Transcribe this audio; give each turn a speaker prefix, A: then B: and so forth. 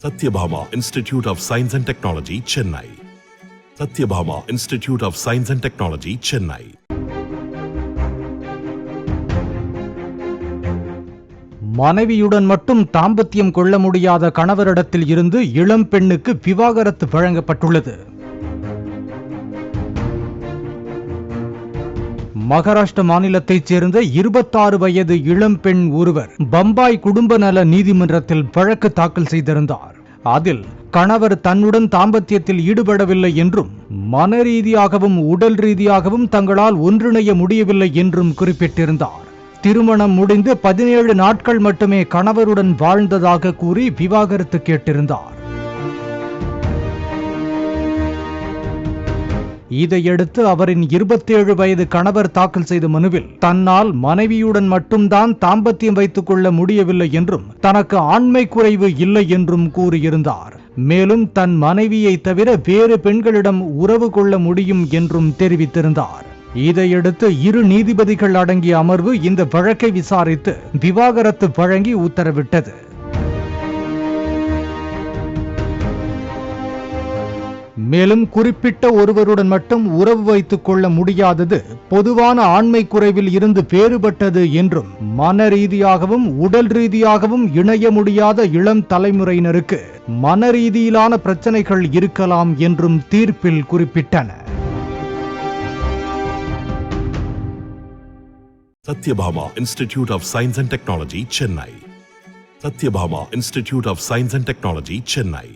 A: Satyabhama Institute of Science and Technology, Chennai. Satyabhama Institute of Science and Technology, Chennai.
B: மனைவியுடன் மட்டும் தாம்பத்தியம் கொள்ள முடியாத கணவரிடத்தில் இருந்து இளம் பெண்ணுக்கு விவாகரத்து வழங்கப்பட்டுள்ளது. மகாராஷ்டிர மாநிலத்தைச் சேர்ந்த 26 வயது இளம் பெண் ஒருவர் பம்பாய் குடும்ப நல நீதிமன்றத்தில் வழக்கு தாக்கல் செய்திருந்தார். அதில் கணவர் தன்னுடன் தாம்பத்தியத்தில் ஈடுபடவில்லை என்றும் மன ரீதியாகவும் உடல் ரீதியாகவும் தங்களால் ஒன்றிணைய முடியவில்லை என்றும் குறிப்பிட்டிருந்தார். திருமணம் முடிந்து 17 நாட்கள் மட்டுமே கணவருடன் வாழ்ந்ததாக கூறி விவாகரத்து கேட்டிருந்தார். இதையடுத்து அவரின் 27 வயது கணவர் தாக்கல் செய்த மனுவில் தன்னால் மனைவியுடன் மட்டும்தான் தாம்பத்தியம் வைத்துக் கொள்ள முடியவில்லை என்றும் தனக்கு ஆண்மை குறைவு இல்லை என்றும் கூறியிருந்தார். மேலும் தன் மனைவியை தவிர வேறு பெண்களிடம் உறவு கொள்ள முடியும் என்றும் தெரிவித்திருந்தார். இதையடுத்து 2 நீதிபதிகள் அடங்கிய அமர்வு இந்த வழக்கை விசாரித்து விவாகரத்து வழங்கி உத்தரவிட்டது. மேலும் குறிப்பிட்ட ஒருவருடன் மட்டும் உறவு வைத்துக் கொள்ள முடியாதது பொதுவான ஆண்மை குறைவில் இருந்து வேறுபட்டது என்றும் மன ரீதியாகவும் உடல் ரீதியாகவும் இணைய முடியாத இளம் தலைமுறையினருக்கு மன ரீதியிலான பிரச்சனைகள் இருக்கலாம் என்றும் தீர்ப்பில் குறிப்பிட்டனர்.
A: Satyabhama Institute of Science and Technology, Chennai. Satyabhama Institute of Science and Technology, Chennai.